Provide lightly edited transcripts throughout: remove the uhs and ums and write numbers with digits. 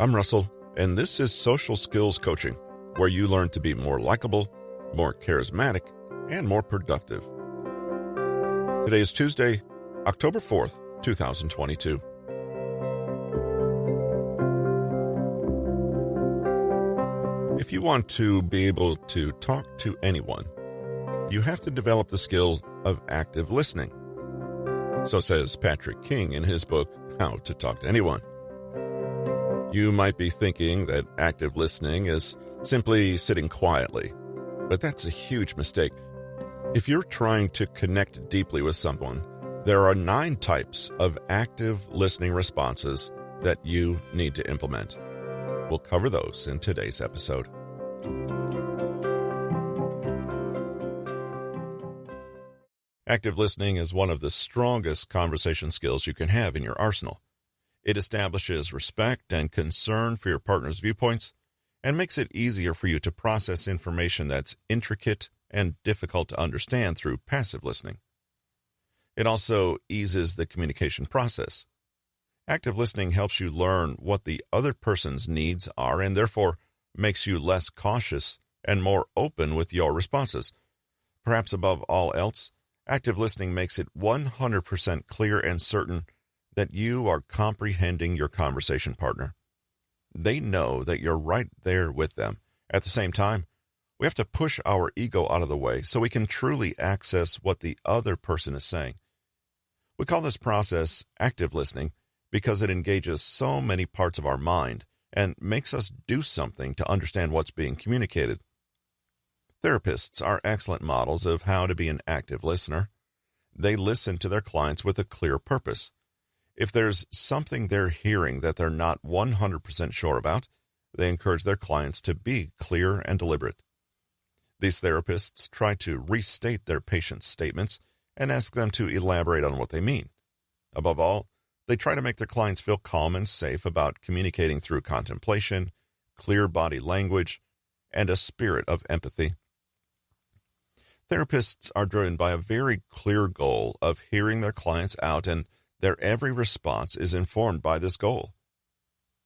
I'm Russell, and this is Social Skills Coaching, where you learn to be more likable, more charismatic, and more productive. Today is Tuesday, October 4th, 2022. If you want to be able to talk to anyone, you have to develop the skill of active listening. So says Patrick King in his book, How to Talk to Anyone. You might be thinking that active listening is simply sitting quietly, but that's a huge mistake. If you're trying to connect deeply with someone, there are 9 types of active listening responses that you need to implement. We'll cover those in today's episode. Active listening is one of the strongest conversation skills you can have in your arsenal. It establishes respect and concern for your partner's viewpoints and makes it easier for you to process information that's intricate and difficult to understand through passive listening. It also eases the communication process. Active listening helps you learn what the other person's needs are and therefore makes you less cautious and more open with your responses. Perhaps above all else, active listening makes it 100% clear and certain that you are comprehending your conversation partner. They know that you're right there with them. At the same time, we have to push our ego out of the way so we can truly access what the other person is saying. We call this process active listening because it engages so many parts of our mind and makes us do something to understand what's being communicated. Therapists are excellent models of how to be an active listener. They listen to their clients with a clear purpose. If there's something they're hearing that they're not 100% sure about, they encourage their clients to be clear and deliberate. These therapists try to restate their patients' statements and ask them to elaborate on what they mean. Above all, they try to make their clients feel calm and safe about communicating through contemplation, clear body language, and a spirit of empathy. Therapists are driven by a very clear goal of hearing their clients out, and their every response is informed by this goal.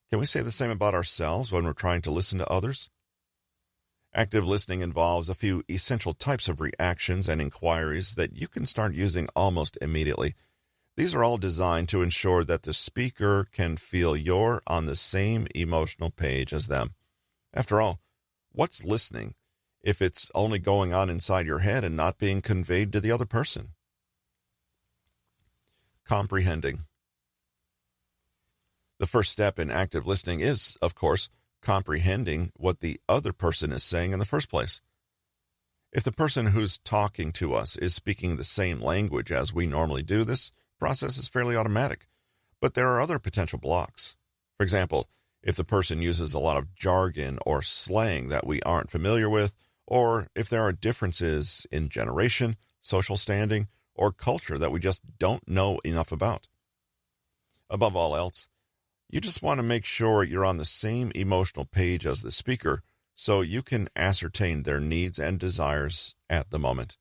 Can we say the same about ourselves when we're trying to listen to others? Active listening involves a few essential types of reactions and inquiries that you can start using almost immediately. These are all designed to ensure that the speaker can feel you're on the same emotional page as them. After all, what's listening if it's only going on inside your head and not being conveyed to the other person? Comprehending. The first step in active listening is, of course, comprehending what the other person is saying in the first place. If the person who's talking to us is speaking the same language as we normally do, this process is fairly automatic. But there are other potential blocks. For example, if the person uses a lot of jargon or slang that we aren't familiar with, or if there are differences in generation, social standing, or culture that we just don't know enough about. Above all else, you just want to make sure you're on the same emotional page as the speaker so you can ascertain their needs and desires at the moment.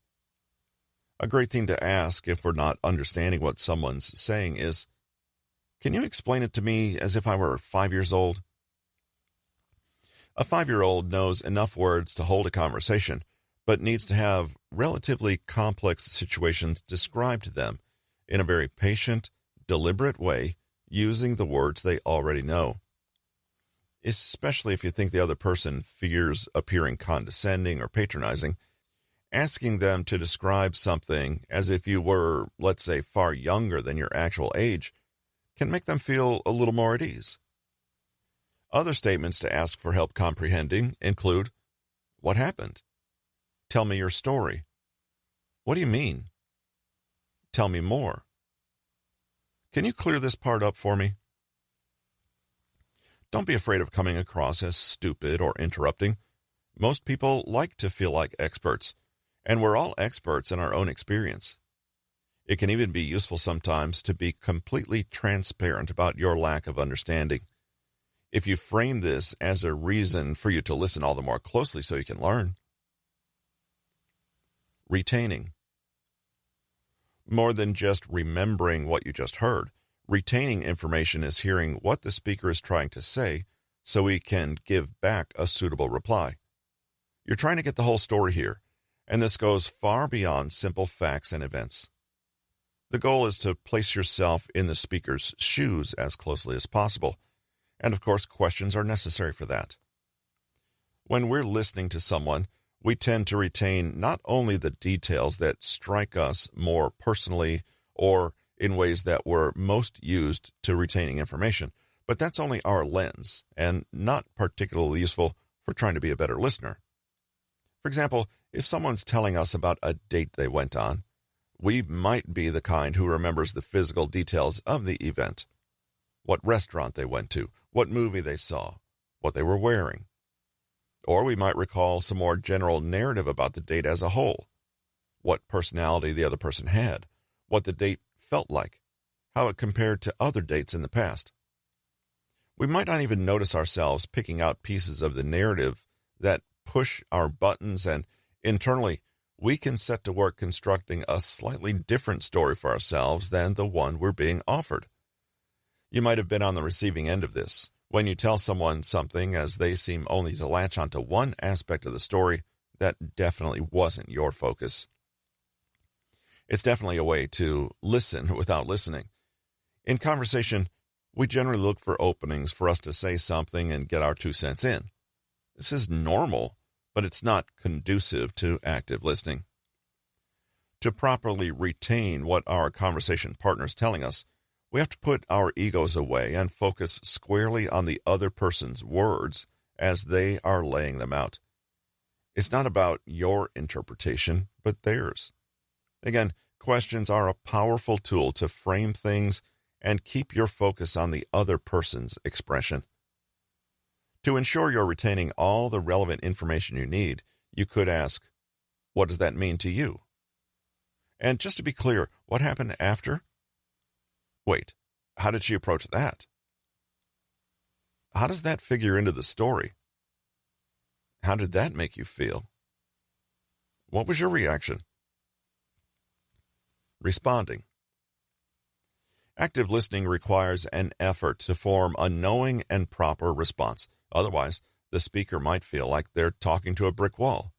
A great thing to ask if we're not understanding what someone's saying is, "Can you explain it to me as if I were 5 years old?" A 5-year-old knows enough words to hold a conversation, but needs to have relatively complex situations described to them in a very patient, deliberate way using the words they already know. Especially if you think the other person fears appearing condescending or patronizing, asking them to describe something as if you were, let's say, far younger than your actual age can make them feel a little more at ease. Other statements to ask for help comprehending include, "What happened? Tell me your story. What do you mean? Tell me more. Can you clear this part up for me?" Don't be afraid of coming across as stupid or interrupting. Most people like to feel like experts, and we're all experts in our own experience. It can even be useful sometimes to be completely transparent about your lack of understanding. If you frame this as a reason for you to listen all the more closely so you can learn. Retaining. More than just remembering what you just heard, retaining information is hearing what the speaker is trying to say, so we can give back a suitable reply. You're trying to get the whole story here, and this goes far beyond simple facts and events. The goal is to place yourself in the speaker's shoes as closely as possible, and of course, questions are necessary for that. When we're listening to someone, we tend to retain not only the details that strike us more personally or in ways that we're most used to retaining information, but that's only our lens and not particularly useful for trying to be a better listener. For example, if someone's telling us about a date they went on, we might be the kind who remembers the physical details of the event, what restaurant they went to, what movie they saw, what they were wearing. Or we might recall some more general narrative about the date as a whole, what personality the other person had, what the date felt like, how it compared to other dates in the past. We might not even notice ourselves picking out pieces of the narrative that push our buttons, and internally, we can set to work constructing a slightly different story for ourselves than the one we're being offered. You might have been on the receiving end of this, when you tell someone something as they seem only to latch onto one aspect of the story that definitely wasn't your focus. It's definitely a way to listen without listening. In conversation, we generally look for openings for us to say something and get our 2 cents in. This is normal, but it's not conducive to active listening. To properly retain what our conversation partner is telling us, we have to put our egos away and focus squarely on the other person's words as they are laying them out. It's not about your interpretation, but theirs. Again, questions are a powerful tool to frame things and keep your focus on the other person's expression. To ensure you're retaining all the relevant information you need, you could ask, what does that mean to you? And just to be clear, what happened after? Wait, how did she approach that? How does that figure into the story? How did that make you feel? What was your reaction? Responding. Active listening requires an effort to form a knowing and proper response. Otherwise, the speaker might feel like they're talking to a brick wall.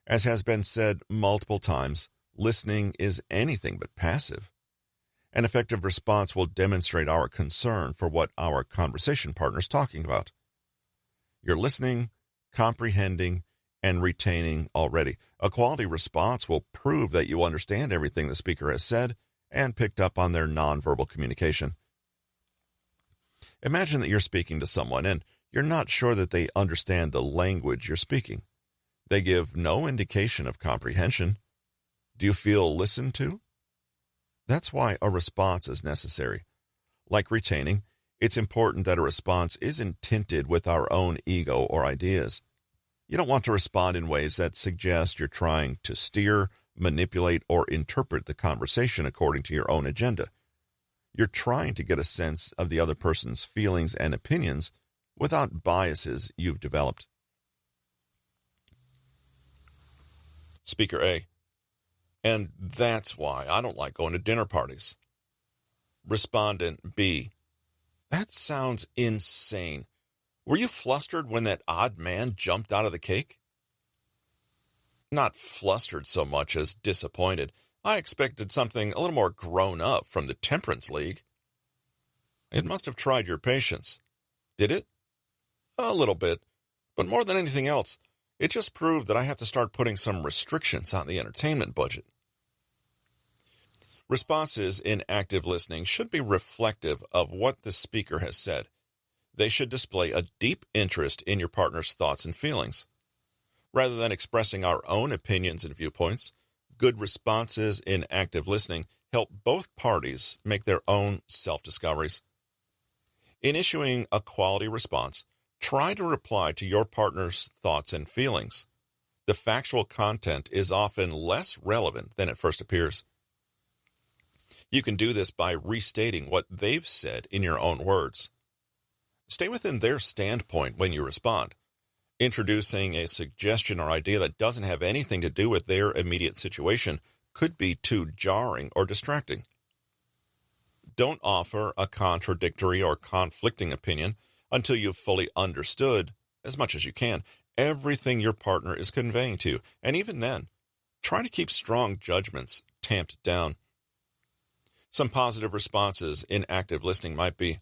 As has been said multiple times, listening is anything but passive. An effective response will demonstrate our concern for what our conversation partner is talking about. You're listening, comprehending, and retaining already. A quality response will prove that you understand everything the speaker has said and picked up on their nonverbal communication. Imagine that you're speaking to someone and you're not sure that they understand the language you're speaking. They give no indication of comprehension. Do you feel listened to? That's why a response is necessary. Like retaining, it's important that a response isn't tinted with our own ego or ideas. You don't want to respond in ways that suggest you're trying to steer, manipulate, or interpret the conversation according to your own agenda. You're trying to get a sense of the other person's feelings and opinions without biases you've developed. Speaker A. And that's why I don't like going to dinner parties. Respondent B. That sounds insane. Were you flustered when that odd man jumped out of the cake? Not flustered so much as disappointed. I expected something a little more grown up from the Temperance League. It must have tried your patience. Did it? A little bit. But more than anything else, it just proved that I have to start putting some restrictions on the entertainment budget. Responses in active listening should be reflective of what the speaker has said. They should display a deep interest in your partner's thoughts and feelings. Rather than expressing our own opinions and viewpoints, good responses in active listening help both parties make their own self-discoveries. In issuing a quality response, try to reply to your partner's thoughts and feelings. The factual content is often less relevant than it first appears. You can do this by restating what they've said in your own words. Stay within their standpoint when you respond. Introducing a suggestion or idea that doesn't have anything to do with their immediate situation could be too jarring or distracting. Don't offer a contradictory or conflicting opinion, until you've fully understood, as much as you can, everything your partner is conveying to you. And even then, try to keep strong judgments tamped down. Some positive responses in active listening might be,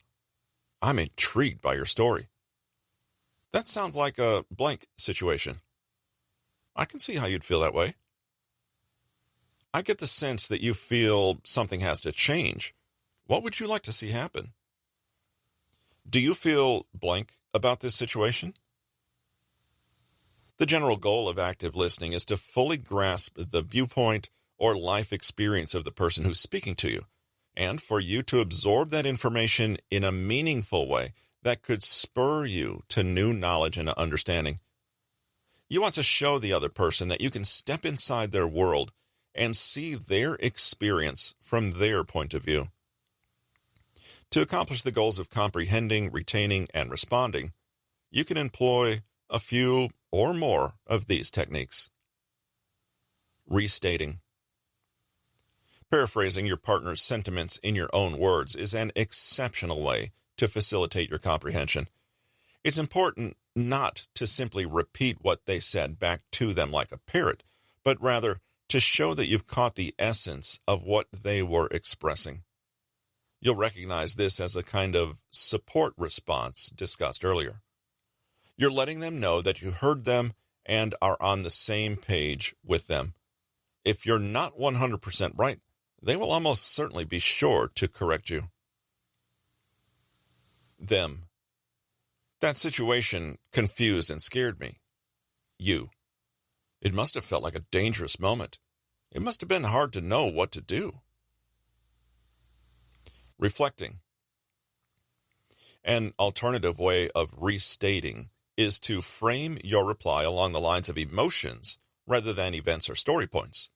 "I'm intrigued by your story. That sounds like a blank situation. I can see how you'd feel that way. I get the sense that you feel something has to change. What would you like to see happen? Do you feel blank about this situation?" The general goal of active listening is to fully grasp the viewpoint or life experience of the person who's speaking to you, and for you to absorb that information in a meaningful way that could spur you to new knowledge and understanding. You want to show the other person that you can step inside their world and see their experience from their point of view. To accomplish the goals of comprehending, retaining, and responding, you can employ a few or more of these techniques. Restating. Paraphrasing your partner's sentiments in your own words is an exceptional way to facilitate your comprehension. It's important not to simply repeat what they said back to them like a parrot, but rather to show that you've caught the essence of what they were expressing. You'll recognize this as a kind of support response discussed earlier. You're letting them know that you heard them and are on the same page with them. If you're not 100% right, they will almost certainly be sure to correct you. Them. That situation confused and scared me. You. It must have felt like a dangerous moment. It must have been hard to know what to do. Reflecting. An alternative way of restating is to frame your reply along the lines of emotions rather than events or story points.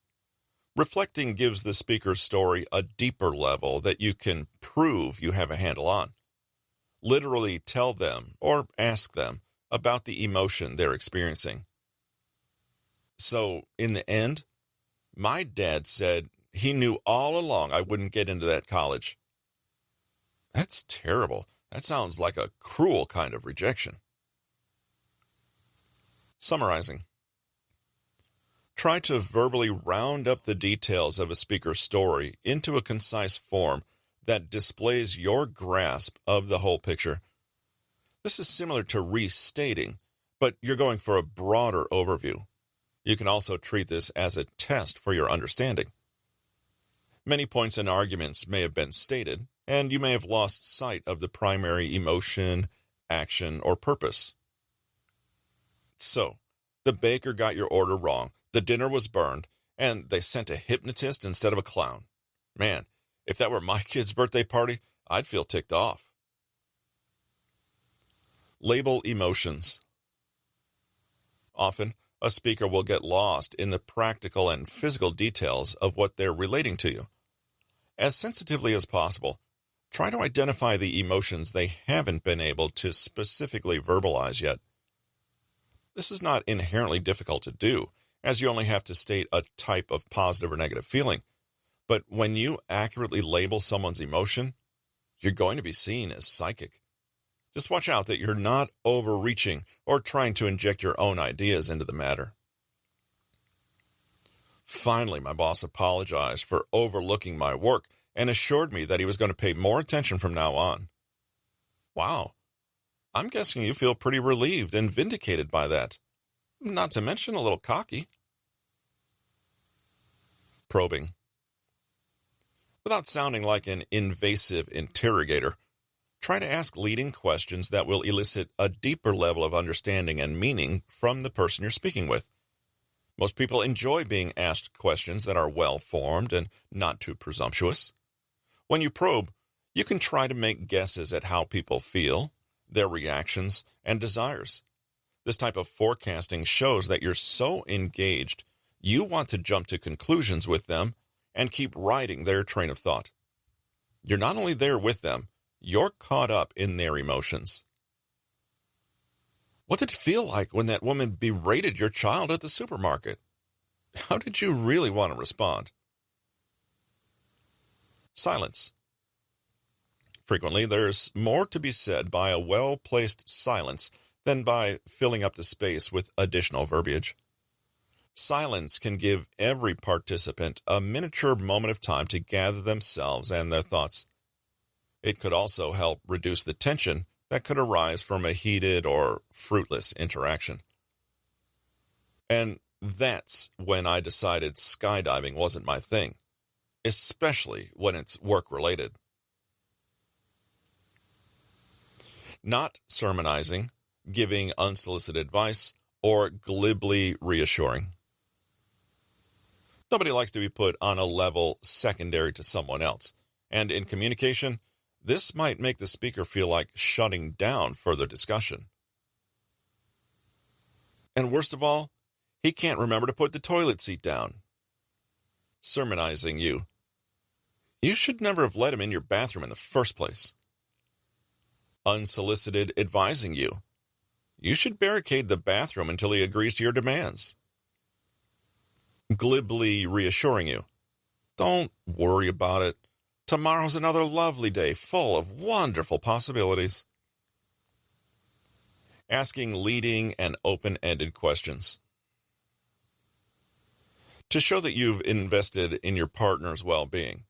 Reflecting gives the speaker's story a deeper level that you can prove you have a handle on. Literally tell them or ask them about the emotion they're experiencing. So, in the end, my dad said he knew all along I wouldn't get into that college. That's terrible. That sounds like a cruel kind of rejection. Summarizing. Try to verbally round up the details of a speaker's story into a concise form that displays your grasp of the whole picture. This is similar to restating, but you're going for a broader overview. You can also treat this as a test for your understanding. Many points and arguments may have been stated, and you may have lost sight of the primary emotion, action, or purpose. So, the baker got your order wrong, the dinner was burned, and they sent a hypnotist instead of a clown. Man, if that were my kid's birthday party, I'd feel ticked off. Label emotions. Often, a speaker will get lost in the practical and physical details of what they're relating to you. As sensitively as possible, try to identify the emotions they haven't been able to specifically verbalize yet. This is not inherently difficult to do, as you only have to state a type of positive or negative feeling. But when you accurately label someone's emotion, you're going to be seen as psychic. Just watch out that you're not overreaching or trying to inject your own ideas into the matter. Finally, my boss apologized for overlooking my work and assured me that he was going to pay more attention from now on. Wow. I'm guessing you feel pretty relieved and vindicated by that. Not to mention a little cocky. Probing. Without sounding like an invasive interrogator, try to ask leading questions that will elicit a deeper level of understanding and meaning from the person you're speaking with. Most people enjoy being asked questions that are well-formed and not too presumptuous. When you probe, you can try to make guesses at how people feel, their reactions, and desires. This type of forecasting shows that you're so engaged, you want to jump to conclusions with them and keep riding their train of thought. You're not only there with them, you're caught up in their emotions. What did it feel like when that woman berated your child at the supermarket? How did you really want to respond? Silence. Frequently, there's more to be said by a well-placed silence than by filling up the space with additional verbiage. Silence can give every participant a miniature moment of time to gather themselves and their thoughts. It could also help reduce the tension that could arise from a heated or fruitless interaction. And that's when I decided skydiving wasn't my thing, especially when it's work-related. Not sermonizing, giving unsolicited advice, or glibly reassuring. Nobody likes to be put on a level secondary to someone else, and in communication, this might make the speaker feel like shutting down further discussion. And worst of all, he can't remember to put the toilet seat down. Sermonizing you. You should never have let him in your bathroom in the first place. Unsolicited advising you. You should barricade the bathroom until he agrees to your demands. Glibly reassuring you. Don't worry about it. Tomorrow's another lovely day full of wonderful possibilities. Asking leading and open-ended questions. To show that you've invested in your partner's well-being,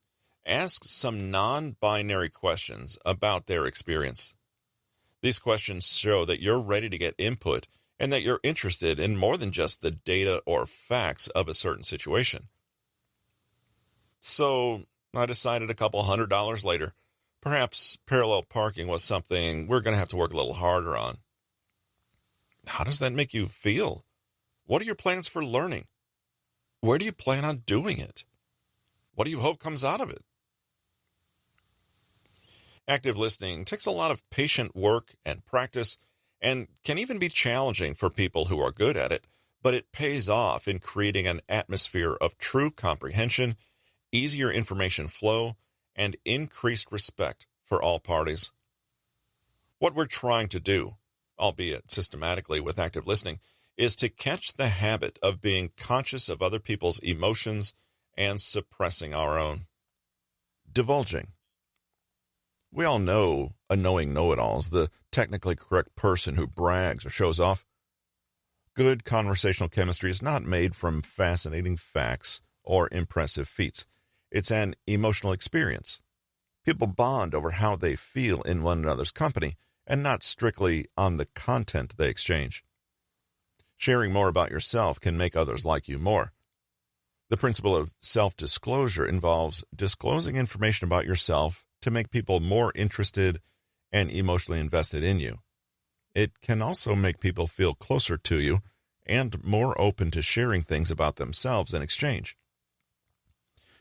ask some non-binary questions about their experience. These questions show that you're ready to get input and that you're interested in more than just the data or facts of a certain situation. So, I decided a couple $100 later, perhaps parallel parking was something we're going to have to work a little harder on. How does that make you feel? What are your plans for learning? Where do you plan on doing it? What do you hope comes out of it? Active listening takes a lot of patient work and practice and can even be challenging for people who are good at it, but it pays off in creating an atmosphere of true comprehension, easier information flow, and increased respect for all parties. What we're trying to do, albeit systematically with active listening, is to catch the habit of being conscious of other people's emotions and suppressing our own. Divulging. We all know a knowing know-it-alls, the technically correct person who brags or shows off. Good conversational chemistry is not made from fascinating facts or impressive feats. It's an emotional experience. People bond over how they feel in one another's company and not strictly on the content they exchange. Sharing more about yourself can make others like you more. The principle of self-disclosure involves disclosing information about yourself to make people more interested and emotionally invested in you. It can also make people feel closer to you and more open to sharing things about themselves in exchange.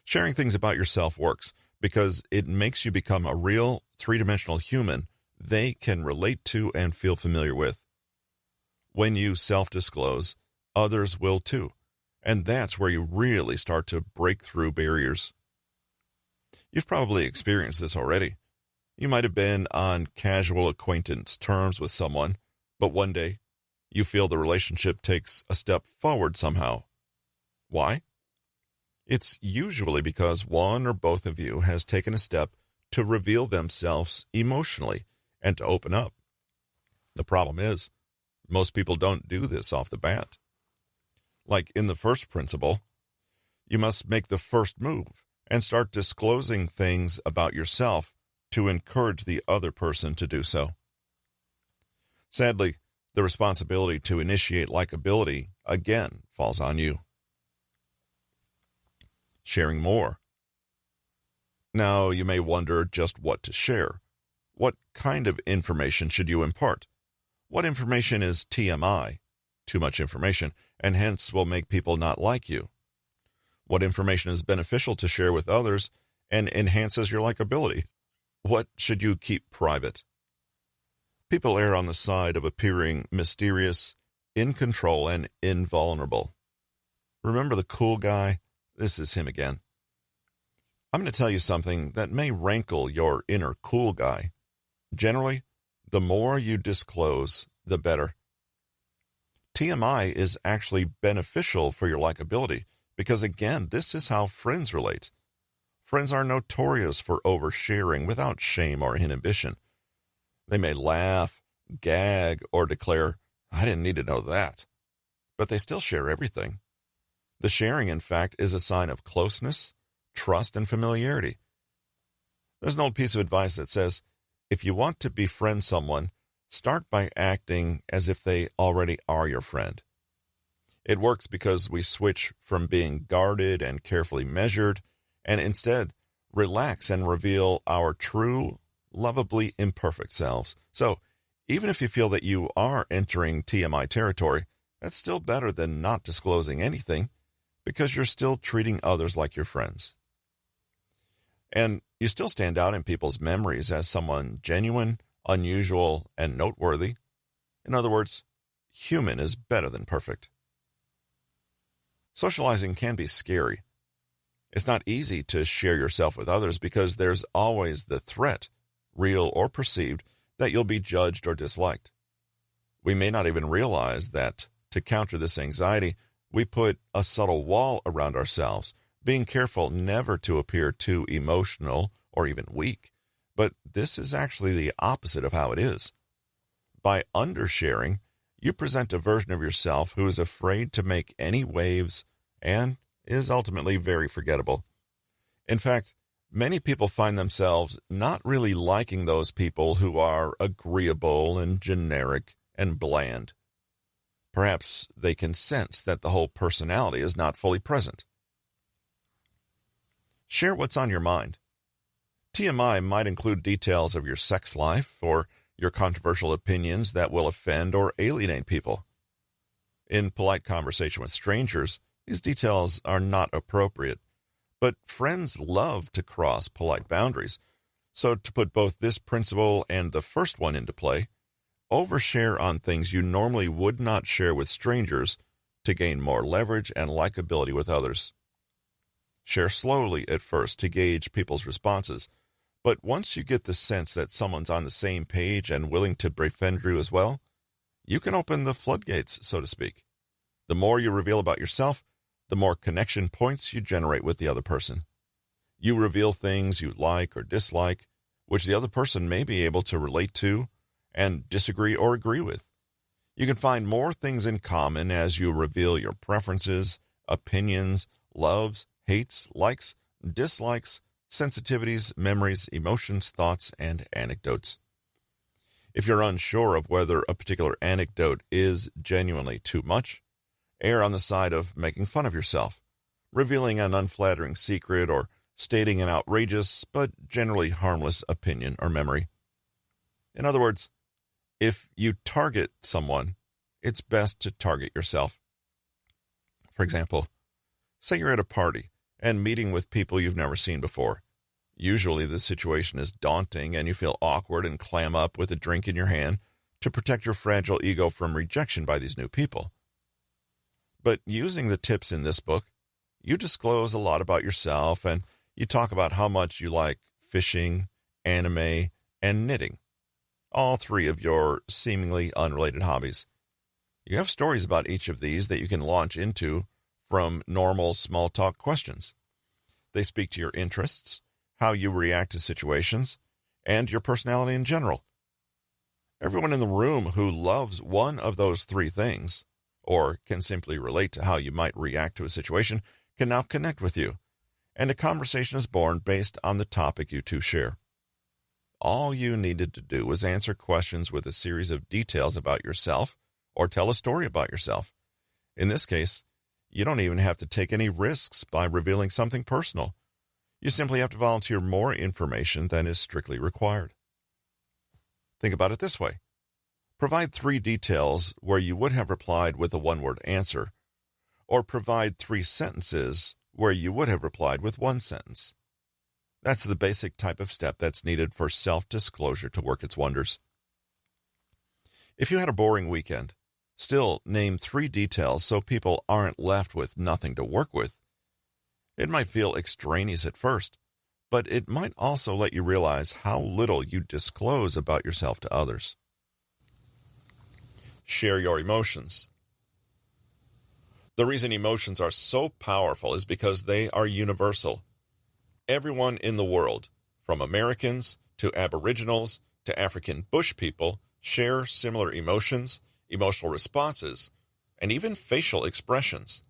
Sharing things about yourself works because it makes you become a real three-dimensional human they can relate to and feel familiar with. When you self-disclose, others will too, and that's where you really start to break through barriers. You've probably experienced this already. You might have been on casual acquaintance terms with someone, but one day you feel the relationship takes a step forward somehow. Why? It's usually because one or both of you has taken a step to reveal themselves emotionally and to open up. The problem is, most people don't do this off the bat. Like in the first principle, you must make the first move and start disclosing things about yourself to encourage the other person to do so. Sadly, the responsibility to initiate likability again falls on you. Sharing more. Now you may wonder just what to share. What kind of information should you impart? What information is TMI, too much information, and hence will make people not like you? What information is beneficial to share with others and enhances your likability? What should you keep private? People err on the side of appearing mysterious, in control, and invulnerable. Remember the cool guy? This is him again. I'm going to tell you something that may rankle your inner cool guy. Generally, the more you disclose, the better. TMI is actually beneficial for your likability because, again, this is how friends relate. Friends are notorious for oversharing without shame or inhibition. They may laugh, gag, or declare, "I didn't need to know that." But they still share everything. The sharing, in fact, is a sign of closeness, trust, and familiarity. There's an old piece of advice that says, if you want to befriend someone, start by acting as if they already are your friend. It works because we switch from being guarded and carefully measured, and instead relax and reveal our true, lovably imperfect selves. So, even if you feel that you are entering TMI territory, that's still better than not disclosing anything, because you're still treating others like your friends. And you still stand out in people's memories as someone genuine, unusual, and noteworthy. In other words, human is better than perfect. Socializing can be scary. It's not easy to share yourself with others because there's always the threat, real or perceived, that you'll be judged or disliked. We may not even realize that to counter this anxiety, we put a subtle wall around ourselves, being careful never to appear too emotional or even weak. But this is actually the opposite of how it is. By undersharing, you present a version of yourself who is afraid to make any waves and is ultimately very forgettable. In fact, many people find themselves not really liking those people who are agreeable and generic and bland. Perhaps they can sense that the whole personality is not fully present. Share what's on your mind. TMI might include details of your sex life or your controversial opinions that will offend or alienate people. In polite conversation with strangers, these details are not appropriate, but friends love to cross polite boundaries. So to put both this principle and the first one into play, overshare on things you normally would not share with strangers to gain more leverage and likability with others. Share slowly at first to gauge people's responses, but once you get the sense that someone's on the same page and willing to befriend you as well, you can open the floodgates, so to speak. The more you reveal about yourself, the more connection points you generate with the other person. You reveal things you like or dislike, which the other person may be able to relate to and disagree or agree with. You can find more things in common as you reveal your preferences, opinions, loves, hates, likes, dislikes, sensitivities, memories, emotions, thoughts, and anecdotes. If you're unsure of whether a particular anecdote is genuinely too much, err on the side of making fun of yourself, revealing an unflattering secret, or stating an outrageous but generally harmless opinion or memory. In other words, if you target someone, it's best to target yourself. For example, say you're at a party and meeting with people you've never seen before. Usually the situation is daunting and you feel awkward and clam up with a drink in your hand to protect your fragile ego from rejection by these new people. But using the tips in this book, you disclose a lot about yourself and you talk about how much you like fishing, anime, and knitting. All three of your seemingly unrelated hobbies. You have stories about each of these that you can launch into from normal small talk questions. They speak to your interests, how you react to situations, and your personality in general. Everyone in the room who loves one of those three things, or can simply relate to how you might react to a situation, can now connect with you, and a conversation is born based on the topic you two share. All you needed to do was answer questions with a series of details about yourself or tell a story about yourself. In this case, you don't even have to take any risks by revealing something personal. You simply have to volunteer more information than is strictly required. Think about it this way. Provide 3 details where you would have replied with a one-word answer, or provide 3 sentences where you would have replied with 1 sentence. That's the basic type of step that's needed for self-disclosure to work its wonders. If you had a boring weekend, still name 3 details so people aren't left with nothing to work with. It might feel extraneous at first, but it might also let you realize how little you disclose about yourself to others. Share your emotions. The reason emotions are so powerful is because they are universal. Everyone in the world, from Americans to Aboriginals to African bush people, share similar emotions, emotional responses, and even facial expressions.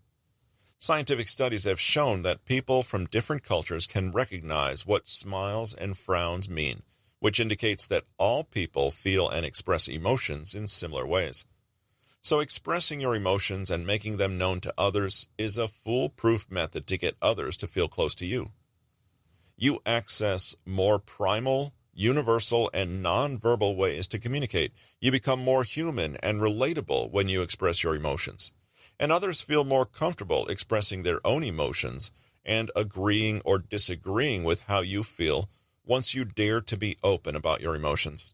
Scientific studies have shown that people from different cultures can recognize what smiles and frowns mean, which indicates that all people feel and express emotions in similar ways. So expressing your emotions and making them known to others is a foolproof method to get others to feel close to you. You access more primal, universal, and nonverbal ways to communicate. You become more human and relatable when you express your emotions. And others feel more comfortable expressing their own emotions and agreeing or disagreeing with how you feel once you dare to be open about your emotions.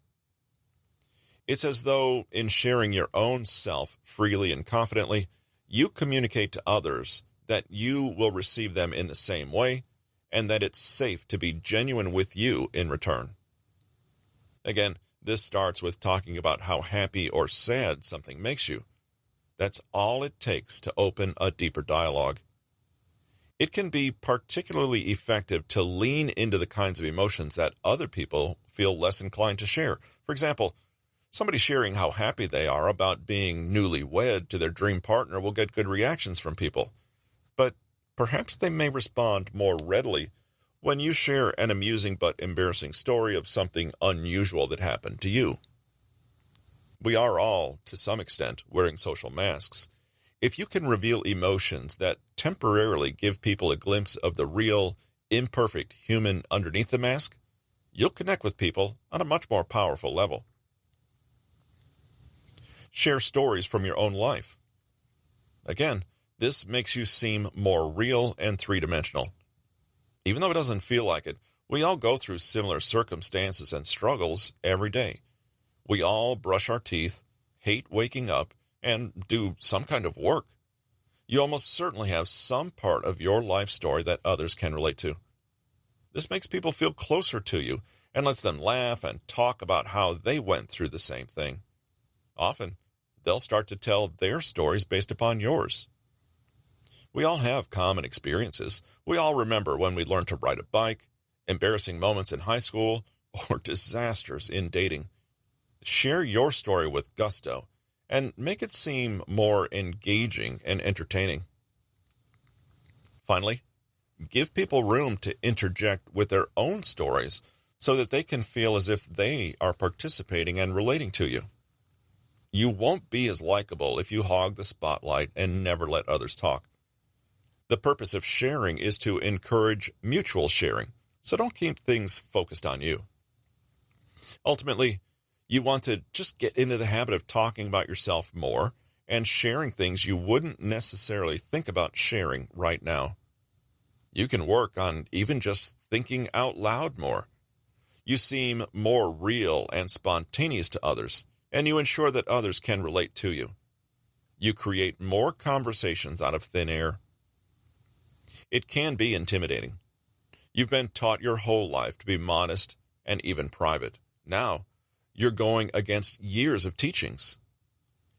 It's as though, in sharing your own self freely and confidently, you communicate to others that you will receive them in the same way and that it's safe to be genuine with you in return. Again, this starts with talking about how happy or sad something makes you. That's all it takes to open a deeper dialogue. It can be particularly effective to lean into the kinds of emotions that other people feel less inclined to share. For example, somebody sharing how happy they are about being newlywed to their dream partner will get good reactions from people. But perhaps they may respond more readily when you share an amusing but embarrassing story of something unusual that happened to you. We are all, to some extent, wearing social masks. If you can reveal emotions that temporarily give people a glimpse of the real, imperfect human underneath the mask, you'll connect with people on a much more powerful level. Share stories from your own life. Again, this makes you seem more real and three-dimensional. Even though it doesn't feel like it, we all go through similar circumstances and struggles every day. We all brush our teeth, hate waking up, and do some kind of work. You almost certainly have some part of your life story that others can relate to. This makes people feel closer to you and lets them laugh and talk about how they went through the same thing. Often, they'll start to tell their stories based upon yours. We all have common experiences. We all remember when we learned to ride a bike, embarrassing moments in high school, or disasters in dating. Share your story with gusto and make it seem more engaging and entertaining. Finally, give people room to interject with their own stories so that they can feel as if they are participating and relating to you. You won't be as likable if you hog the spotlight and never let others talk. The purpose of sharing is to encourage mutual sharing, so don't keep things focused on you. Ultimately, you want to just get into the habit of talking about yourself more and sharing things you wouldn't necessarily think about sharing right now. You can work on even just thinking out loud more. You seem more real and spontaneous to others, and you ensure that others can relate to you. You create more conversations out of thin air. It can be intimidating. You've been taught your whole life to be modest and even private. Now, you're going against years of teachings.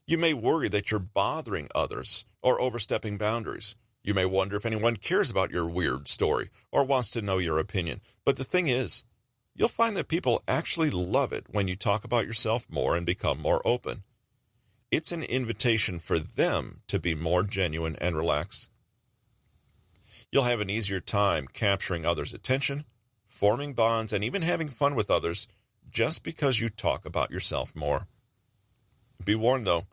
You may worry that you're bothering others or overstepping boundaries. You may wonder if anyone cares about your weird story or wants to know your opinion. But the thing is, you'll find that people actually love it when you talk about yourself more and become more open. It's an invitation for them to be more genuine and relaxed. You'll have an easier time capturing others' attention, forming bonds, and even having fun with others just because you talk about yourself more. Be warned, though,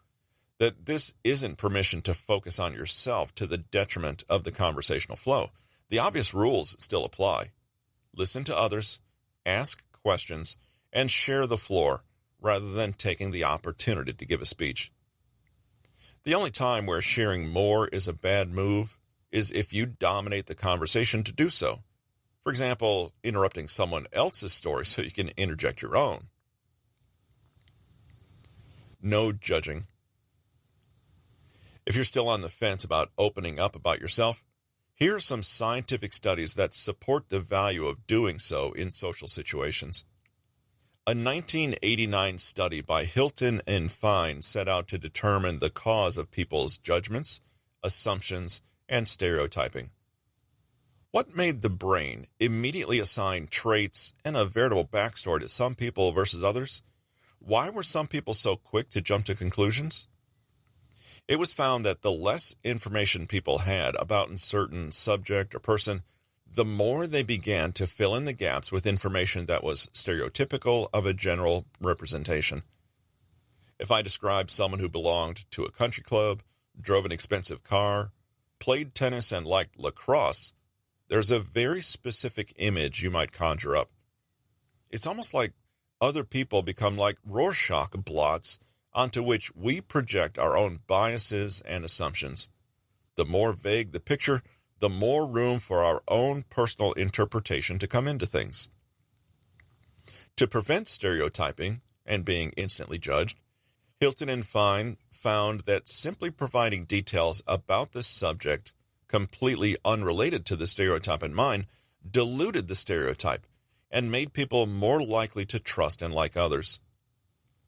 that this isn't permission to focus on yourself to the detriment of the conversational flow. The obvious rules still apply. Listen to others, ask questions, and share the floor rather than taking the opportunity to give a speech. The only time where sharing more is a bad move is if you dominate the conversation to do so. For example, interrupting someone else's story so you can interject your own. No judging. If you're still on the fence about opening up about yourself, here are some scientific studies that support the value of doing so in social situations. A 1989 study by Hilton and Fine set out to determine the cause of people's judgments, assumptions, and stereotyping. What made the brain immediately assign traits and a veritable backstory to some people versus others? Why were some people so quick to jump to conclusions? It was found that the less information people had about a certain subject or person, the more they began to fill in the gaps with information that was stereotypical of a general representation. If I described someone who belonged to a country club, drove an expensive car, played tennis, and liked lacrosse, there's a very specific image you might conjure up. It's almost like other people become like Rorschach blots onto which we project our own biases and assumptions. The more vague the picture, the more room for our own personal interpretation to come into things. To prevent stereotyping and being instantly judged, Hilton and Fine found that simply providing details about the subject completely unrelated to the stereotype in mind diluted the stereotype and made people more likely to trust and like others.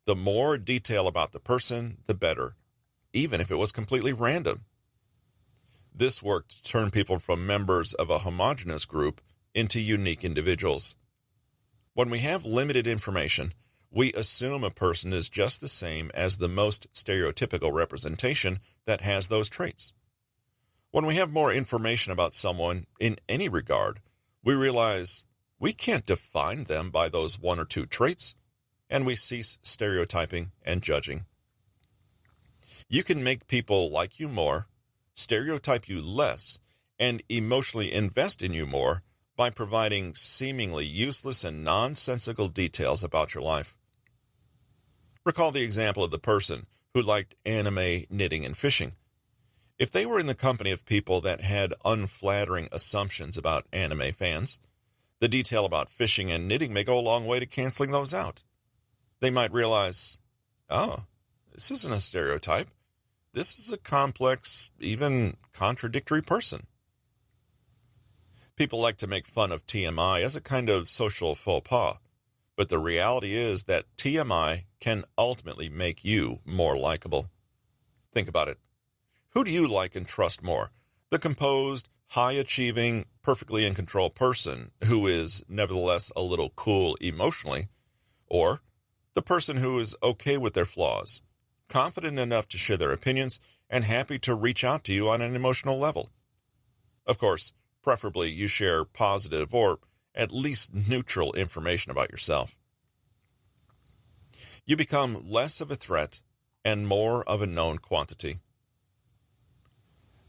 The more detail about the person, the better, even if it was completely random. This worked to turn people from members of a homogeneous group into unique individuals. When we have limited information, we assume a person is just the same as the most stereotypical representation that has those traits. When we have more information about someone in any regard, we realize we can't define them by those one or two traits, and we cease stereotyping and judging. You can make people like you more, stereotype you less, and emotionally invest in you more by providing seemingly useless and nonsensical details about your life. Recall the example of the person who liked anime, knitting, and fishing. If they were in the company of people that had unflattering assumptions about anime fans, the detail about fishing and knitting may go a long way to canceling those out. They might realize, oh, this isn't a stereotype. This is a complex, even contradictory person. People like to make fun of TMI as a kind of social faux pas, but the reality is that TMI can ultimately make you more likable. Think about it. Who do you like and trust more? The composed, high-achieving, perfectly in control person who is nevertheless a little cool emotionally, or the person who is okay with their flaws, confident enough to share their opinions, and happy to reach out to you on an emotional level? Of course, preferably you share positive or at least neutral information about yourself. You become less of a threat and more of a known quantity.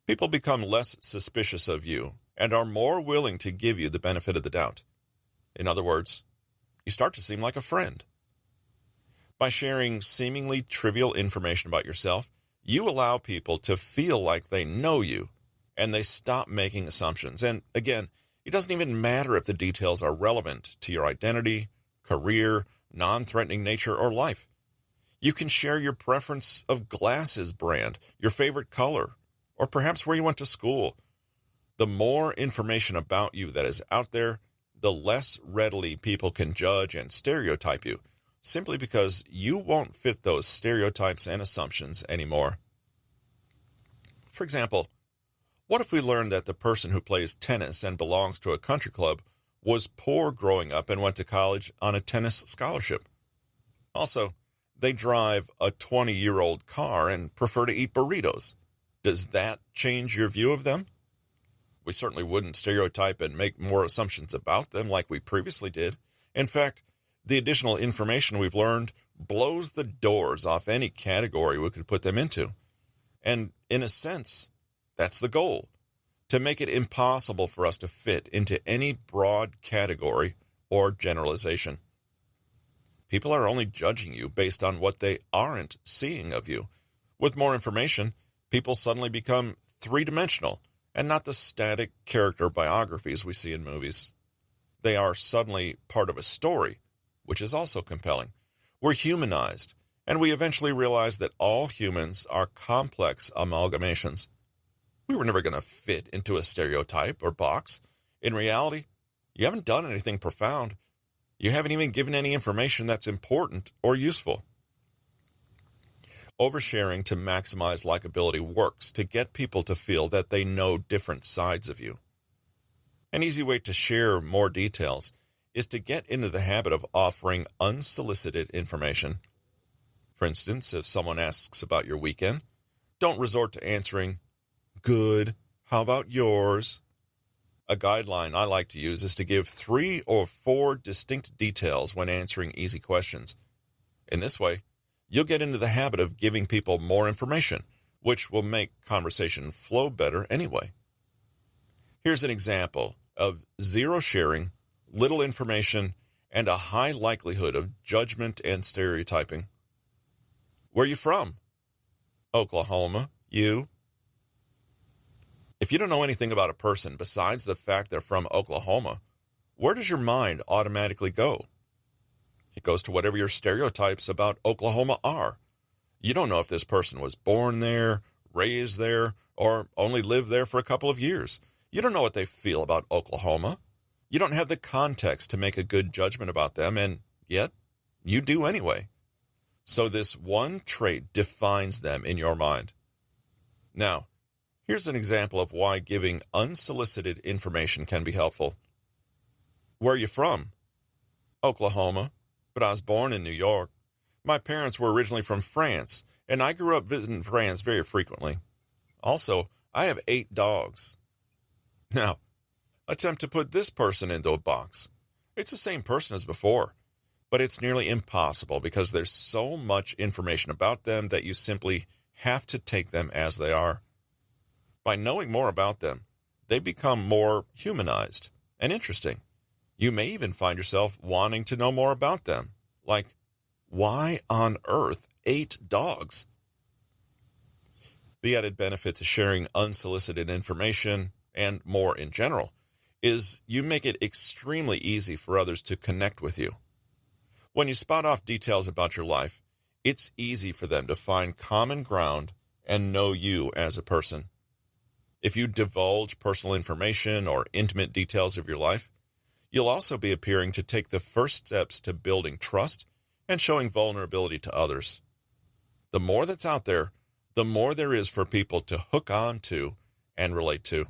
People become less suspicious of you and are more willing to give you the benefit of the doubt. In other words, you start to seem like a friend. By sharing seemingly trivial information about yourself, you allow people to feel like they know you, and they stop making assumptions. And again, it doesn't even matter if the details are relevant to your identity, career, non-threatening nature, or life. You can share your preference of glasses brand, your favorite color, or perhaps where you went to school. The more information about you that is out there, the less readily people can judge and stereotype you, simply because you won't fit those stereotypes and assumptions anymore. For example, what if we learned that the person who plays tennis and belongs to a country club was poor growing up and went to college on a tennis scholarship? Also, they drive a 20-year-old car and prefer to eat burritos. Does that change your view of them? We certainly wouldn't stereotype and make more assumptions about them like we previously did. In fact, the additional information we've learned blows the doors off any category we could put them into. And in a sense, that's the goal, to make it impossible for us to fit into any broad category or generalization. People are only judging you based on what they aren't seeing of you. With more information, people suddenly become three-dimensional and not the static character biographies we see in movies. They are suddenly part of a story, which is also compelling. We're humanized, and we eventually realize that all humans are complex amalgamations. We were never going to fit into a stereotype or box. In reality, you haven't done anything profound. You haven't even given any information that's important or useful. Oversharing to maximize likability works to get people to feel that they know different sides of you. An easy way to share more details is to get into the habit of offering unsolicited information. For instance, if someone asks about your weekend, don't resort to answering, "Good, how about yours?" A guideline I like to use is to give 3 or 4 distinct details when answering easy questions. In this way, you'll get into the habit of giving people more information, which will make conversation flow better anyway. Here's an example of zero sharing, little information, and a high likelihood of judgment and stereotyping. "Where are you from?" "Oklahoma. You?" If you don't know anything about a person besides the fact they're from Oklahoma, where does your mind automatically go? It goes to whatever your stereotypes about Oklahoma are. You don't know if this person was born there, raised there, or only lived there for a couple of years. You don't know what they feel about Oklahoma. You don't have the context to make a good judgment about them, and yet you do anyway. So this one trait defines them in your mind. Now, here's an example of why giving unsolicited information can be helpful. "Where are you from?" "Oklahoma, but I was born in New York. My parents were originally from France, and I grew up visiting France very frequently. Also, I have 8 dogs." Now, attempt to put this person into a box. It's the same person as before, but it's nearly impossible because there's so much information about them that you simply have to take them as they are. By knowing more about them, they become more humanized and interesting. You may even find yourself wanting to know more about them, like, why on earth 8 dogs? The added benefit to sharing unsolicited information, and more in general, is you make it extremely easy for others to connect with you. When you spot off details about your life, it's easy for them to find common ground and know you as a person. If you divulge personal information or intimate details of your life, you'll also be appearing to take the first steps to building trust and showing vulnerability to others. The more that's out there, the more there is for people to hook on to and relate to.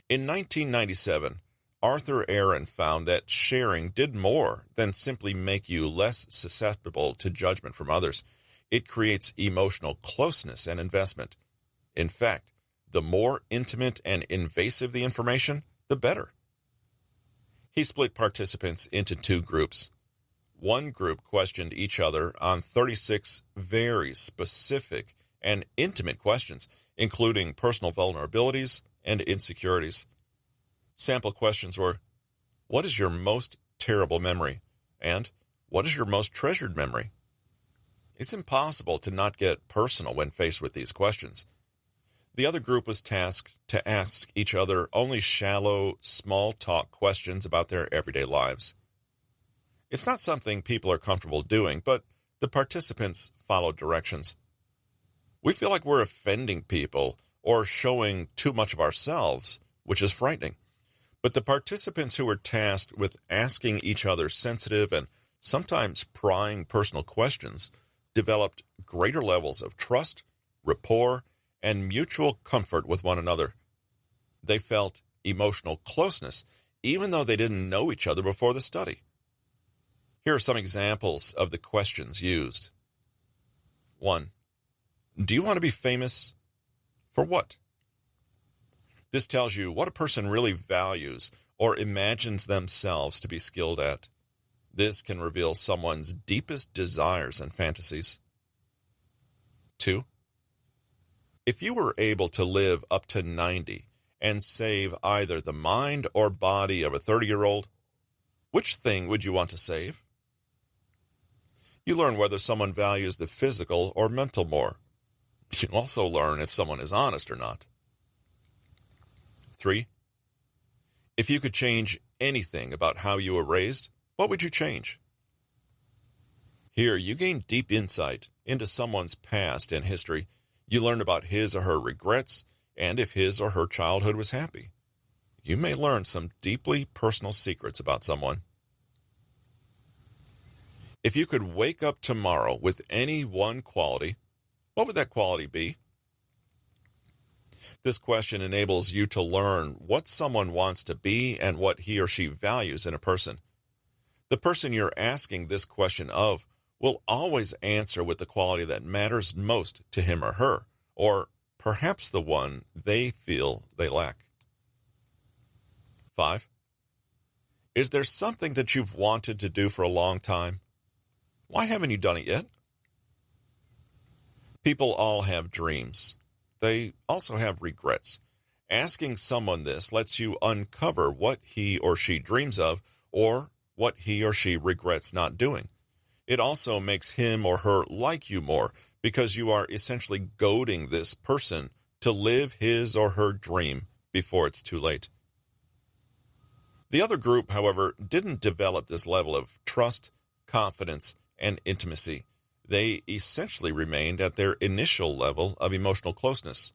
In 1997, Arthur Aaron found that sharing did more than simply make you less susceptible to judgment from others. It creates emotional closeness and investment. In fact, the more intimate and invasive the information, the better. He split participants into 2 groups. One group questioned each other on 36 very specific and intimate questions, including personal vulnerabilities and insecurities. Sample questions were, "What is your most terrible memory?" and "What is your most treasured memory?" It's impossible to not get personal when faced with these questions. The other group was tasked to ask each other only shallow, small-talk questions about their everyday lives. It's not something people are comfortable doing, but the participants followed directions. We feel like we're offending people or showing too much of ourselves, which is frightening. But the participants who were tasked with asking each other sensitive and sometimes prying personal questions developed greater levels of trust, rapport, and mutual comfort with one another. They felt emotional closeness, even though they didn't know each other before the study. Here are some examples of the questions used. 1. Do you want to be famous? For what? This tells you what a person really values or imagines themselves to be skilled at. This can reveal someone's deepest desires and fantasies. 2. If you were able to live up to 90 and save either the mind or body of a 30-year-old, which thing would you want to save? You learn whether someone values the physical or mental more. You also learn if someone is honest or not. 3. If you could change anything about how you were raised, what would you change? Here, you gain deep insight into someone's past and history. You learn about his or her regrets and if his or her childhood was happy. You may learn some deeply personal secrets about someone. If you could wake up tomorrow with any one quality, what would that quality be? This question enables you to learn what someone wants to be and what he or she values in a person. The person you're asking this question of will always answer with the quality that matters most to him or her, or perhaps the one they feel they lack. 5. Is there something that you've wanted to do for a long time? Why haven't you done it yet? People all have dreams. They also have regrets. Asking someone this lets you uncover what he or she dreams of or what he or she regrets not doing. It also makes him or her like you more because you are essentially goading this person to live his or her dream before it's too late. The other group, however, didn't develop this level of trust, confidence, and intimacy. They essentially remained at their initial level of emotional closeness.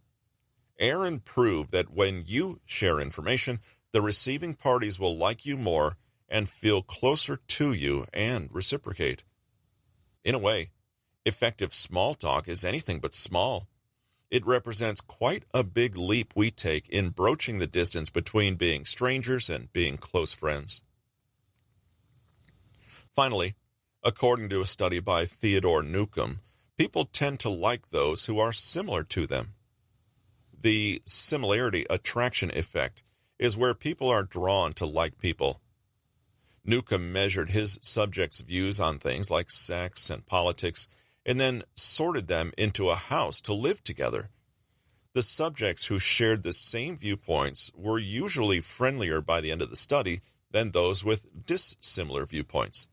Aaron proved that when you share information, the receiving parties will like you more and feel closer to you and reciprocate. In a way, effective small talk is anything but small. It represents quite a big leap we take in broaching the distance between being strangers and being close friends. Finally, according to a study by Theodore Newcomb, people tend to like those who are similar to them. The similarity attraction effect is where people are drawn to like people. Newcomb measured his subjects' views on things like sex and politics and then sorted them into a house to live together. The subjects who shared the same viewpoints were usually friendlier by the end of the study than those with dissimilar viewpoints.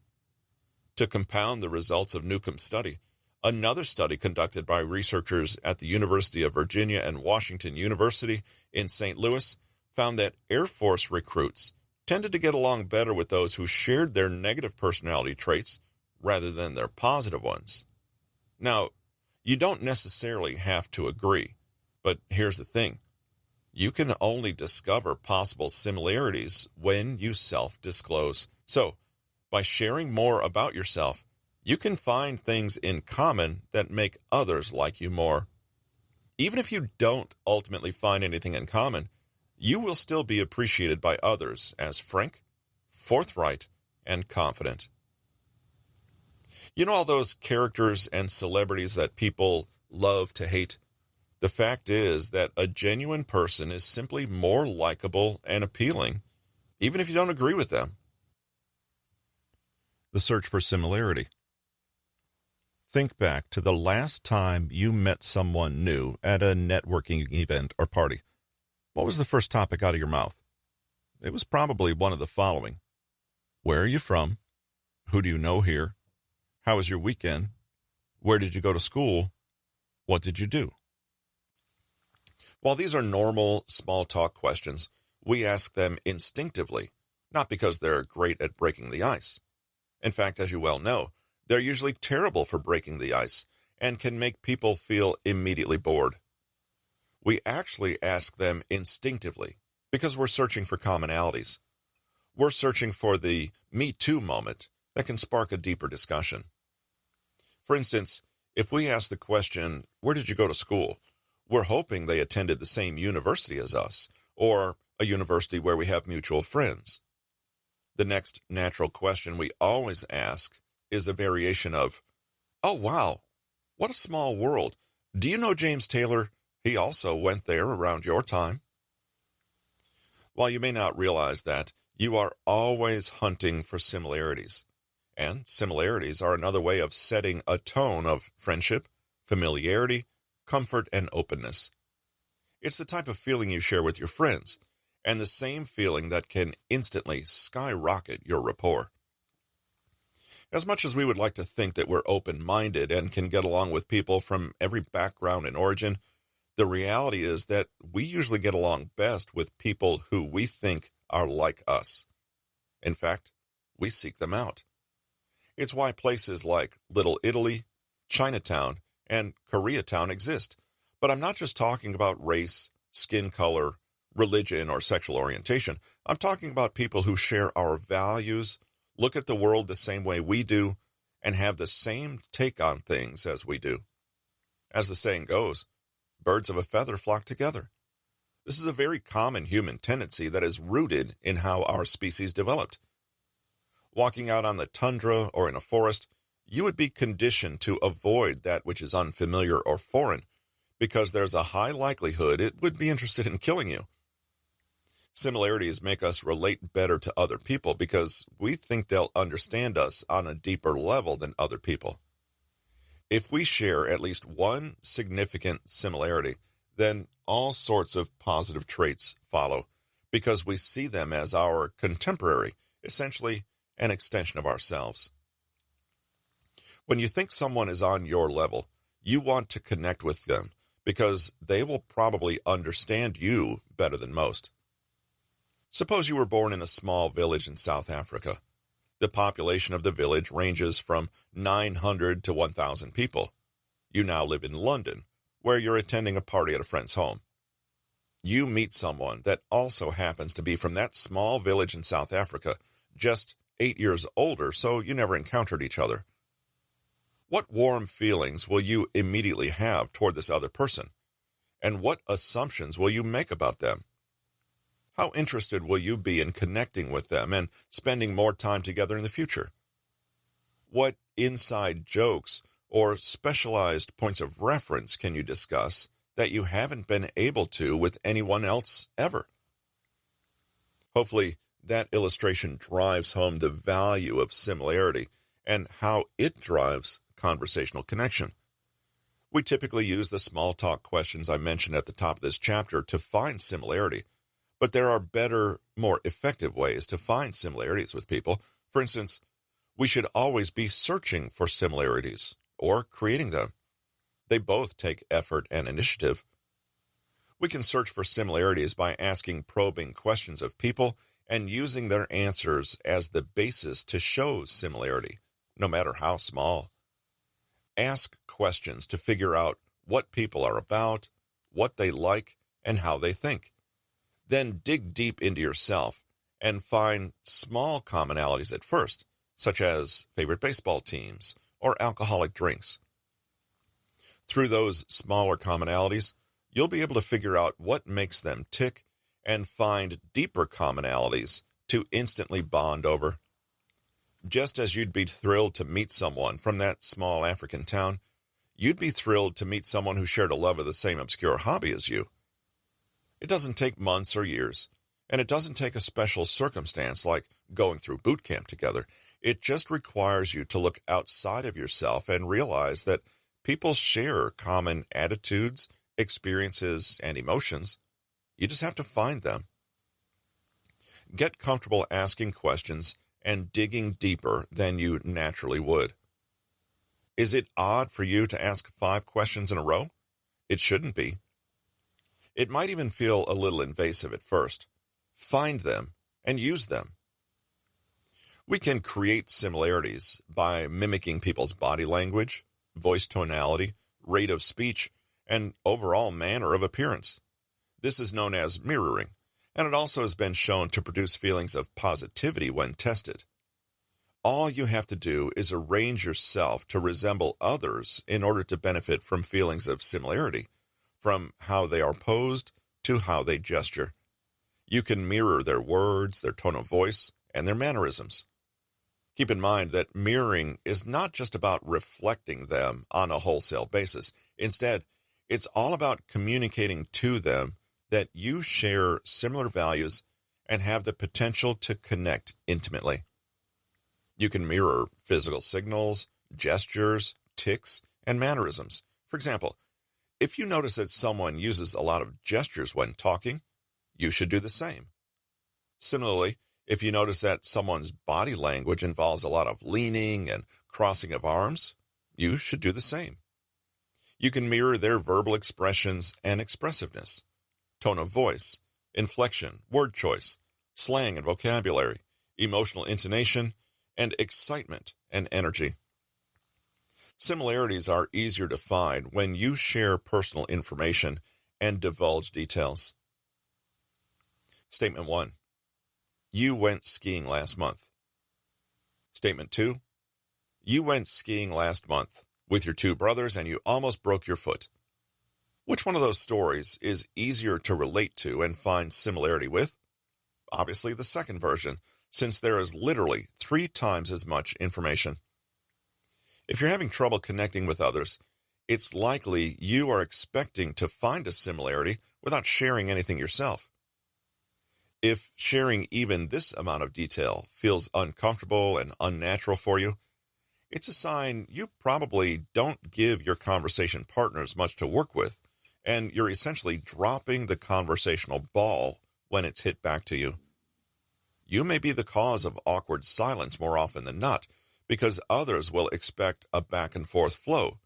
To compound the results of Newcomb's study, another study conducted by researchers at the University of Virginia and Washington University in St. Louis found that Air Force recruits tended to get along better with those who shared their negative personality traits rather than their positive ones. Now, you don't necessarily have to agree, but here's the thing. You can only discover possible similarities when you self-disclose. So, by sharing more about yourself, you can find things in common that make others like you more. Even if you don't ultimately find anything in common, you will still be appreciated by others as frank, forthright, and confident. You know all those characters and celebrities that people love to hate? The fact is that a genuine person is simply more likable and appealing, even if you don't agree with them. The search for similarity. Think back to the last time you met someone new at a networking event or party. What was the first topic out of your mouth? It was probably one of the following. Where are you from? Who do you know here? How was your weekend? Where did you go to school? What did you do? While these are normal small talk questions, we ask them instinctively, not because they're great at breaking the ice. In fact, as you well know, they're usually terrible for breaking the ice and can make people feel immediately bored. We actually ask them instinctively because we're searching for commonalities. We're searching for the Me Too moment that can spark a deeper discussion. For instance, if we ask the question, where did you go to school? We're hoping they attended the same university as us, or a university where we have mutual friends. The next natural question we always ask is a variation of, oh wow, what a small world. Do you know James Taylor? He also went there around your time. While you may not realize that, you are always hunting for similarities. And similarities are another way of setting a tone of friendship, familiarity, comfort, and openness. It's the type of feeling you share with your friends, and the same feeling that can instantly skyrocket your rapport. As much as we would like to think that we're open-minded and can get along with people from every background and origin, the reality is that we usually get along best with people who we think are like us. In fact, we seek them out. It's why places like Little Italy, Chinatown, and Koreatown exist. But I'm not just talking about race, skin color, religion, or sexual orientation. I'm talking about people who share our values, look at the world the same way we do, and have the same take on things as we do. As the saying goes, birds of a feather flock together. This is a very common human tendency that is rooted in how our species developed. Walking out on the tundra or in a forest, you would be conditioned to avoid that which is unfamiliar or foreign, because there's a high likelihood it would be interested in killing you. Similarities make us relate better to other people because we think they'll understand us on a deeper level than other people. If we share at least one significant similarity, then all sorts of positive traits follow because we see them as our contemporary, essentially an extension of ourselves. When you think someone is on your level, you want to connect with them because they will probably understand you better than most. Suppose you were born in a small village in South Africa. The population of the village ranges from 900 to 1,000 people. You now live in London, where you're attending a party at a friend's home. You meet someone that also happens to be from that small village in South Africa, just 8 years older, so you never encountered each other. What warm feelings will you immediately have toward this other person? And what assumptions will you make about them? How interested will you be in connecting with them and spending more time together in the future? What inside jokes or specialized points of reference can you discuss that you haven't been able to with anyone else ever? Hopefully, that illustration drives home the value of similarity and how it drives conversational connection. We typically use the small talk questions I mentioned at the top of this chapter to find similarity. But there are better, more effective ways to find similarities with people. For instance, we should always be searching for similarities or creating them. They both take effort and initiative. We can search for similarities by asking probing questions of people and using their answers as the basis to show similarity, no matter how small. Ask questions to figure out what people are about, what they like, and how they think. Then dig deep into yourself and find small commonalities at first, such as favorite baseball teams or alcoholic drinks. Through those smaller commonalities, you'll be able to figure out what makes them tick and find deeper commonalities to instantly bond over. Just as you'd be thrilled to meet someone from that small African town, you'd be thrilled to meet someone who shared a love of the same obscure hobby as you. It doesn't take months or years, and it doesn't take a special circumstance like going through boot camp together. It just requires you to look outside of yourself and realize that people share common attitudes, experiences, and emotions. You just have to find them. Get comfortable asking questions and digging deeper than you naturally would. Is it odd for you to ask 5 questions in a row? It shouldn't be. It might even feel a little invasive at first. Find them and use them. We can create similarities by mimicking people's body language, voice tonality, rate of speech, and overall manner of appearance. This is known as mirroring, and it also has been shown to produce feelings of positivity when tested. All you have to do is arrange yourself to resemble others in order to benefit from feelings of similarity, from how they are posed to how they gesture. You can mirror their words, their tone of voice, and their mannerisms. Keep in mind that mirroring is not just about reflecting them on a wholesale basis. Instead, it's all about communicating to them that you share similar values and have the potential to connect intimately. You can mirror physical signals, gestures, tics, and mannerisms. For example, if you notice that someone uses a lot of gestures when talking, you should do the same. Similarly, if you notice that someone's body language involves a lot of leaning and crossing of arms, you should do the same. You can mirror their verbal expressions and expressiveness, tone of voice, inflection, word choice, slang and vocabulary, emotional intonation, and excitement and energy. Similarities are easier to find when you share personal information and divulge details. Statement 1. You went skiing last month. Statement 2. You went skiing last month with your 2 brothers and you almost broke your foot. Which one of those stories is easier to relate to and find similarity with? Obviously the second version, since there is literally 3 times as much information. If you're having trouble connecting with others, it's likely you are expecting to find a similarity without sharing anything yourself. If sharing even this amount of detail feels uncomfortable and unnatural for you, it's a sign you probably don't give your conversation partners much to work with, and you're essentially dropping the conversational ball when it's hit back to you. You may be the cause of awkward silence more often than not, because others will expect a back and forth flow,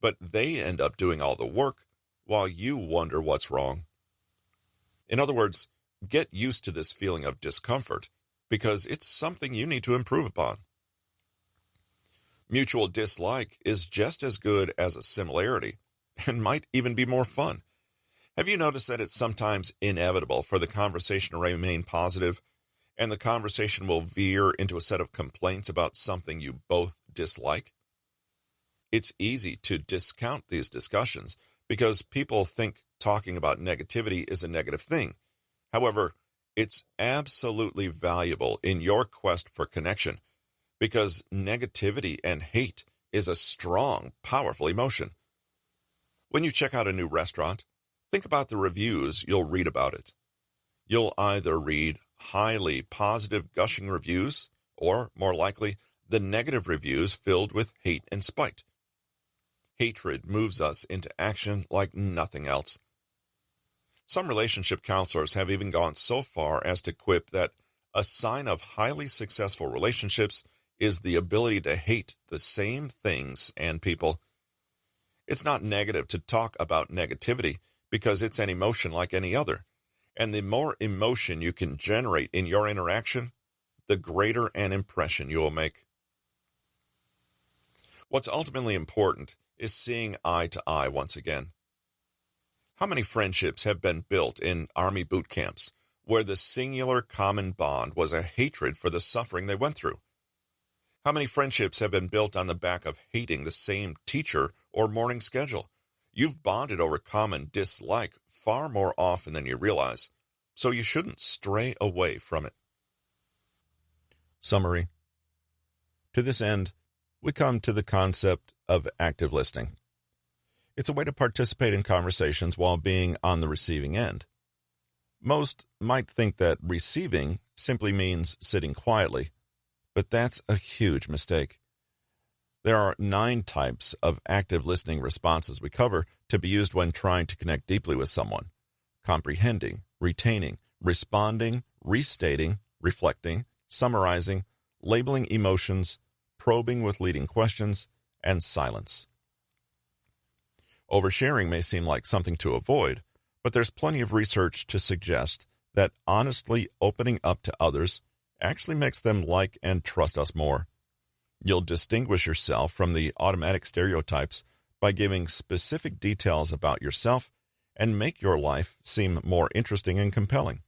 but they end up doing all the work while you wonder what's wrong. In other words, get used to this feeling of discomfort, because it's something you need to improve upon. Mutual dislike is just as good as a similarity, and might even be more fun. Have you noticed that it's sometimes inevitable for the conversation to remain positive, and the conversation will veer into a set of complaints about something you both dislike? It's easy to discount these discussions because people think talking about negativity is a negative thing. However, it's absolutely valuable in your quest for connection, because negativity and hate is a strong, powerful emotion. When you check out a new restaurant, think about the reviews you'll read about it. You'll either read highly positive, gushing reviews, or, more likely, the negative reviews filled with hate and spite. Hatred moves us into action like nothing else. Some relationship counselors have even gone so far as to quip that a sign of highly successful relationships is the ability to hate the same things and people. It's not negative to talk about negativity because it's an emotion like any other. And the more emotion you can generate in your interaction, the greater an impression you will make. What's ultimately important is seeing eye to eye once again. How many friendships have been built in army boot camps where the singular common bond was a hatred for the suffering they went through? How many friendships have been built on the back of hating the same teacher or morning schedule? You've bonded over common dislike far more often than you realize, so you shouldn't stray away from it. Summary. To this end, we come to the concept of active listening. It's a way to participate in conversations while being on the receiving end. Most might think that receiving simply means sitting quietly, but that's a huge mistake. There are 9 types of active listening responses we cover to be used when trying to connect deeply with someone: comprehending, retaining, responding, restating, reflecting, summarizing, labeling emotions, probing with leading questions, and silence. Oversharing may seem like something to avoid, but there's plenty of research to suggest that honestly opening up to others actually makes them like and trust us more. You'll distinguish yourself from the automatic stereotypes by giving specific details about yourself and make your life seem more interesting and compelling.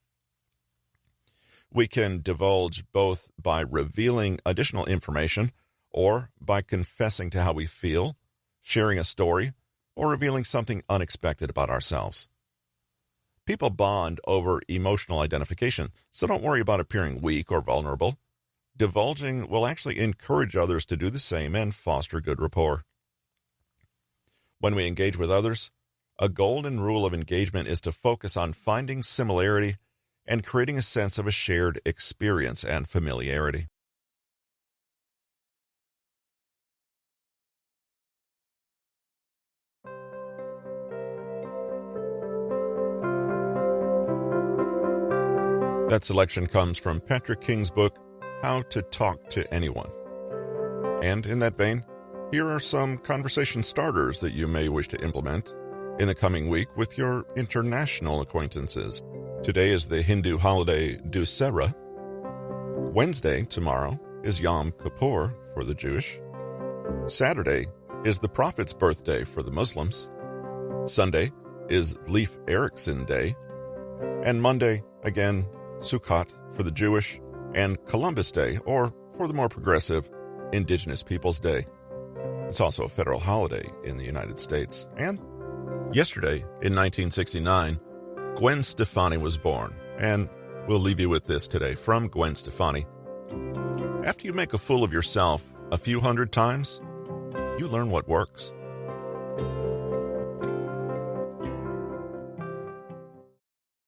We can divulge both by revealing additional information or by confessing to how we feel, sharing a story, or revealing something unexpected about ourselves. People bond over emotional identification, so don't worry about appearing weak or vulnerable. Divulging will actually encourage others to do the same and foster good rapport. When we engage with others, a golden rule of engagement is to focus on finding similarity and creating a sense of a shared experience and familiarity. That selection comes from Patrick King's book, How to Talk to Anyone. And in that vein, here are some conversation starters that you may wish to implement in the coming week with your international acquaintances. Today is the Hindu holiday Dussehra. Wednesday, tomorrow, is Yom Kippur for the Jewish. Saturday is the Prophet's birthday for the Muslims. Sunday is Leif Erikson Day. And Monday, again, Sukkot for the Jewish, and Columbus Day, or for the more progressive, Indigenous Peoples Day. It's also a federal holiday in the United States. And Yesterday, in 1969, Gwen Stefani was born, and we'll leave you with this today from Gwen Stefani. After you make a fool of yourself a few hundred times, you learn what works.